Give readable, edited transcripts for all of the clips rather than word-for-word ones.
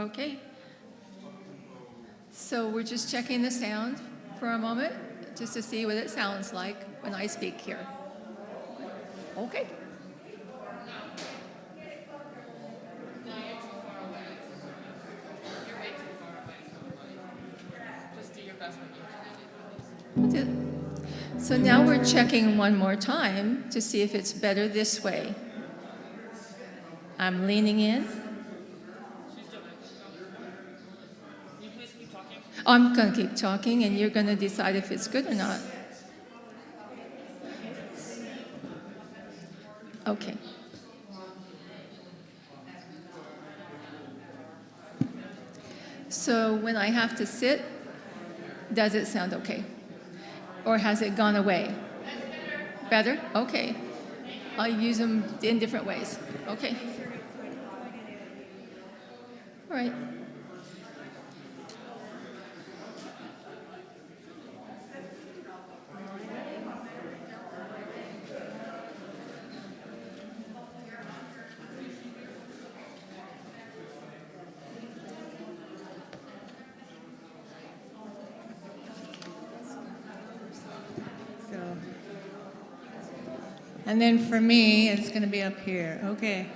Okay. So we're just checking the sound for a moment, just to see what it sounds like when I speak here. Okay. So now we're checking one more time to see if it's better this way. I'm leaning in. I'm going to keep talking, and you're going to decide if it's good or not. Okay. So when I have to sit, does it sound okay? Or has it gone away? Better? Okay. I'll use them in different ways. Okay. All right. And then for me, it's going to be up here. Okay.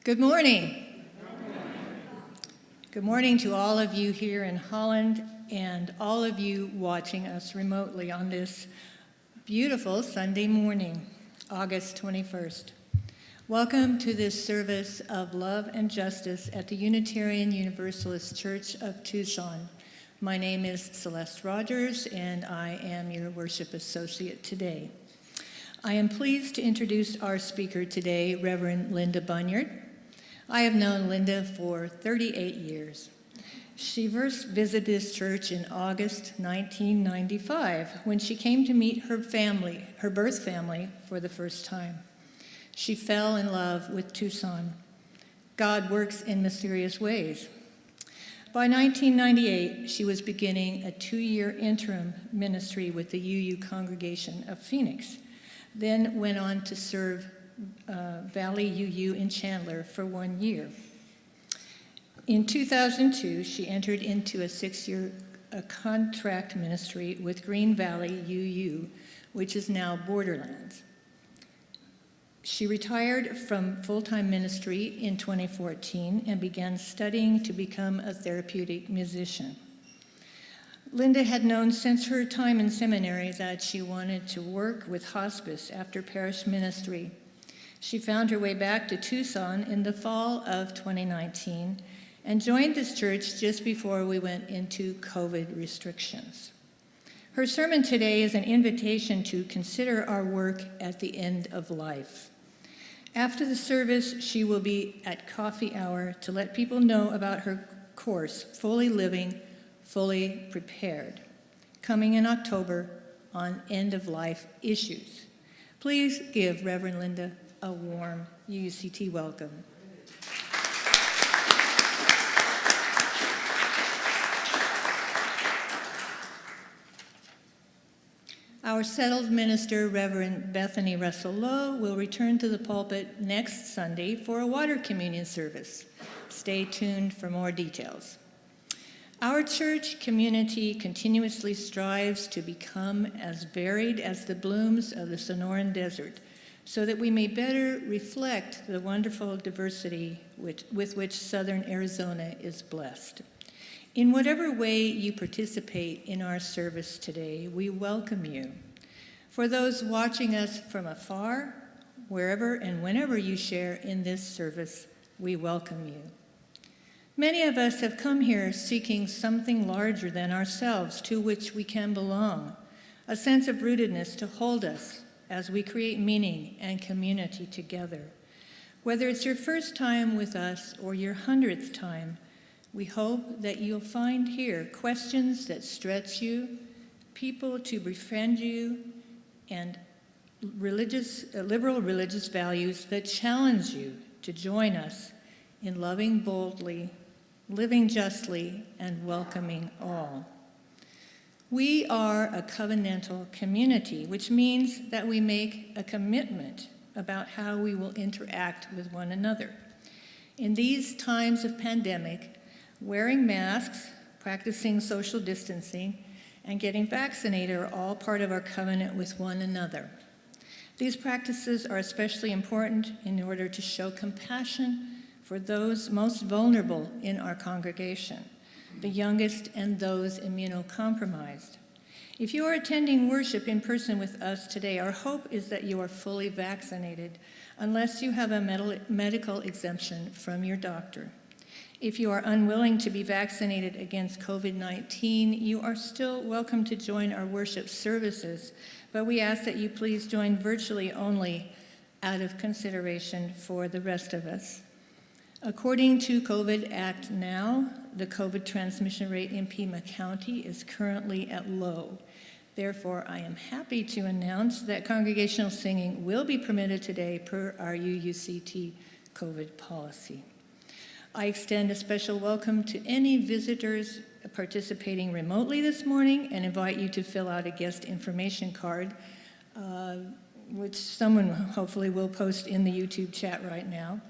Good morning. Good morning to all of you here in Holland and all of you watching us remotely on this beautiful Sunday morning, August 21st. Welcome to this service of love and justice at the Unitarian Universalist Church of Tucson. My name is Celeste Rogers, and I am your worship associate today. I am pleased to introduce our speaker today, Reverend Linda Bunyard. I have known Linda for 38 years. She first visited this church in August 1995 when she came to meet her family, her birth family, for the first time. She fell in love with Tucson. God works in mysterious ways. By 1998, she was beginning a 2-year interim ministry with the UU congregation of Phoenix, then went on to serve Valley UU in Chandler for 1 year. In 2002, she entered into a 6-year contract ministry with Green Valley UU, which is now Borderlands. She retired from full-time ministry in 2014 and began studying to become a therapeutic musician. Linda had known since her time in seminary that she wanted to work with hospice after parish ministry. She found her way back to Tucson in the fall of 2019 and joined this church just before we went into COVID restrictions. Her sermon today is an invitation to consider our work at the end of life. After the service, she will be at coffee hour to let people know about her course, Fully Living, Fully Prepared, coming in October on end-of-life issues. Please give Reverend Linda a warm UUCT welcome. Our settled minister, Reverend Bethany Russell Lowe, will return to the pulpit next Sunday for a water communion service. Stay tuned for more details. Our church community continuously strives to become as varied as the blooms of the Sonoran Desert, so that we may better reflect the wonderful diversity with which Southern Arizona is blessed. In whatever way you participate in our service today, we welcome you. For those watching us from afar, wherever and whenever you share in this service, we welcome you. Many of us have come here seeking something larger than ourselves to which we can belong, a sense of rootedness to hold us as we create meaning and community together. Whether it's your first time with us or your 100th time, we hope that you'll find here questions that stretch you, people to befriend you, and liberal religious values that challenge you to join us in loving boldly, living justly, and welcoming all. We are a covenantal community, which means that we make a commitment about how we will interact with one another. In these times of pandemic, wearing masks, practicing social distancing, and getting vaccinated are all part of our covenant with one another. These practices are especially important in order to show compassion for those most vulnerable in our congregation, the youngest and those immunocompromised. If you are attending worship in person with us today, our hope is that you are fully vaccinated, unless you have a medical exemption from your doctor. If you are unwilling to be vaccinated against COVID-19, you are still welcome to join our worship services, but we ask that you please join virtually only out of consideration for the rest of us. According to COVID Act Now, the COVID transmission rate in Pima County is currently at low. Therefore, I am happy to announce that congregational singing will be permitted today per our UUCT COVID policy. I extend a special welcome to any visitors participating remotely this morning and invite you to fill out a guest information card, which someone hopefully will post in the YouTube chat right now.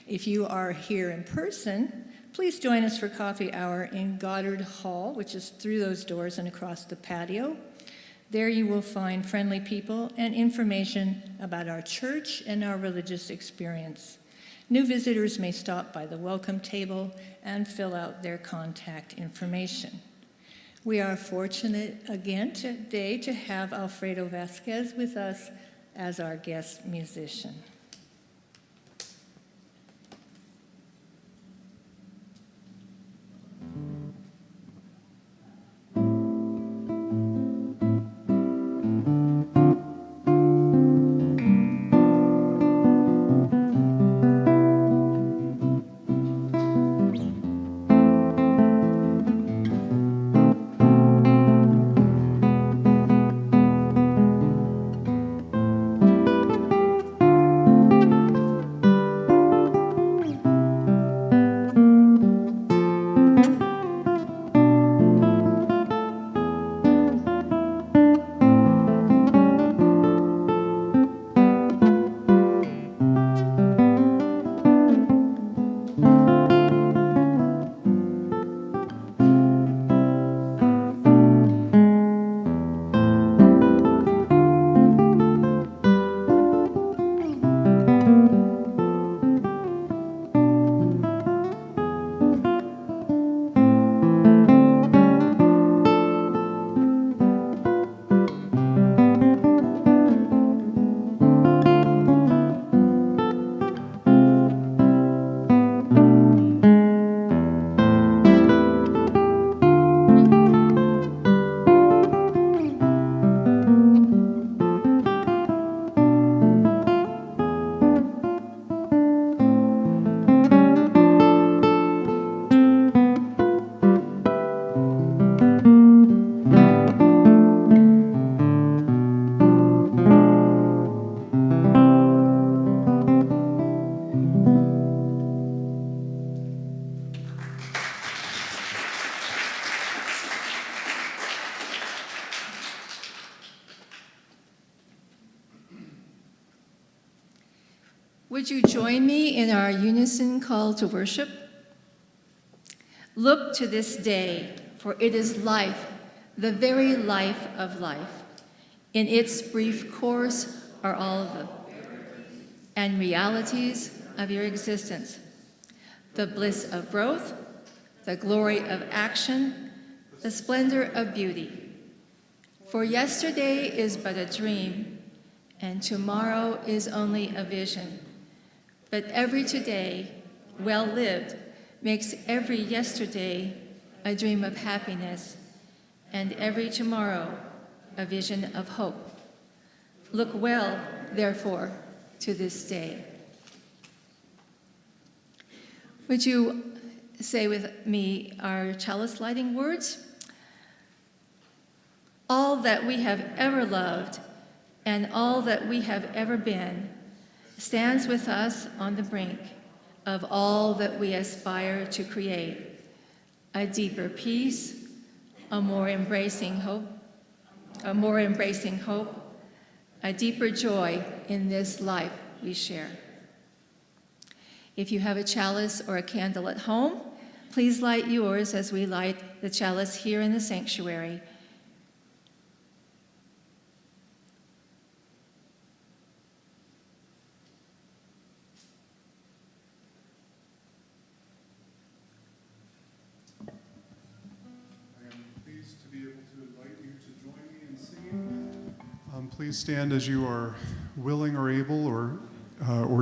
If you are here in person, please join us for coffee hour in Goddard Hall, which is through those doors and across the patio. There you will find friendly people and information about our church and our religious experience. New visitors may stop by the welcome table and fill out their contact information. We are fortunate again today to have Alfredo Vasquez with us as our guest musician. Would you join me in our unison call to worship? Look to this day, for it is life, the very life of life. In its brief course are all the and realities of your existence, the bliss of growth, the glory of action, the splendor of beauty. For yesterday is but a dream, and tomorrow is only a vision. But every today, well lived, makes every yesterday a dream of happiness, and every tomorrow a vision of hope. Look well, therefore, to this day. Would you say with me our chalice lighting words? All that we have ever loved and all that we have ever been stands with us on the brink of all that we aspire to create, a deeper peace, a more embracing hope, a deeper joy in this life we share. If you have a chalice or a candle at home, please light yours as we light the chalice here in the sanctuary. Please stand as you are willing or able or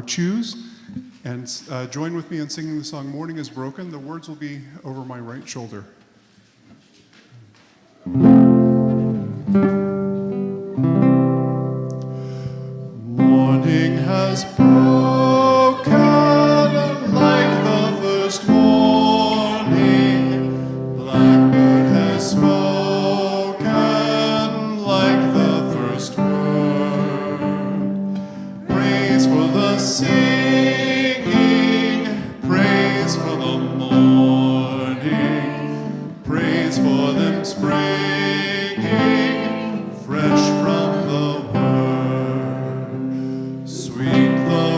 choose, and join with me in singing the song Morning is Broken. The words will be over my right shoulder. Morning has broken like the first morning. Blackbird has spoken like the first word. Praise for the singing, praise for the morning, praise for them springing fresh from the word. Sweet the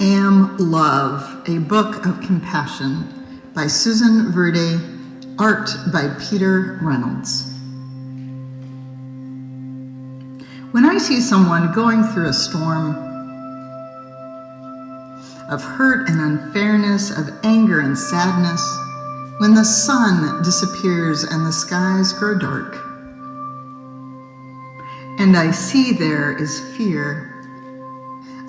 Am Love, a Book of Compassion by Susan Verde, art by Peter Reynolds. When I see someone going through a storm of hurt and unfairness, of anger and sadness, when the sun disappears and the skies grow dark, and I see there is fear,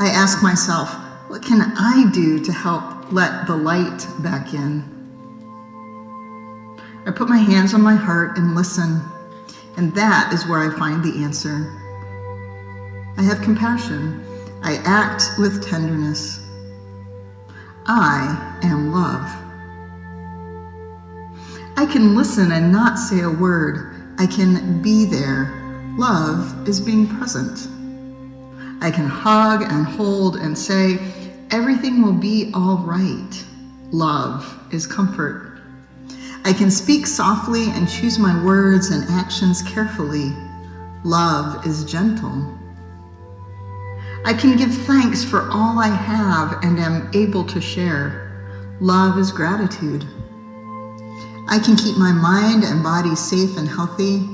I ask myself, what can I do to help let the light back in? I put my hands on my heart and listen, and that is where I find the answer. I have compassion. I act with tenderness. I am love. I can listen and not say a word. I can be there. Love is being present. I can hug and hold and say, everything will be all right. Love is comfort. I can speak softly and choose my words and actions carefully. Love is gentle. I can give thanks for all I have and am able to share. Love is gratitude. I can keep my mind and body safe and healthy.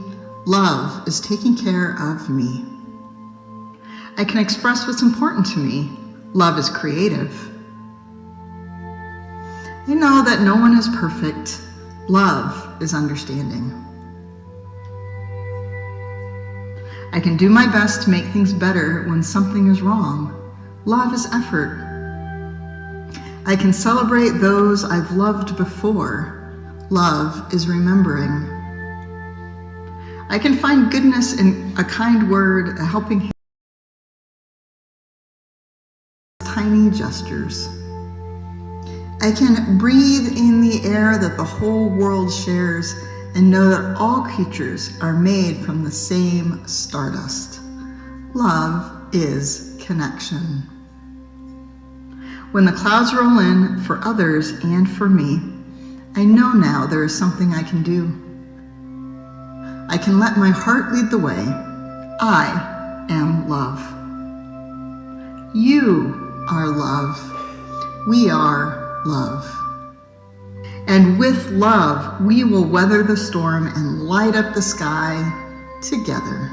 Love is taking care of me. I can express what's important to me. Love is creative. I know that no one is perfect. Love is understanding. I can do my best to make things better when something is wrong. Love is effort. I can celebrate those I've loved before. Love is remembering. I can find goodness in a kind word, a helping hand, tiny gestures. I can breathe in the air that the whole world shares and know that all creatures are made from the same stardust. Love is connection. When the clouds roll in for others and for me, I know now there is something I can do. I can let my heart lead the way. I am love. You are love. We are love. And with love, we will weather the storm and light up the sky together.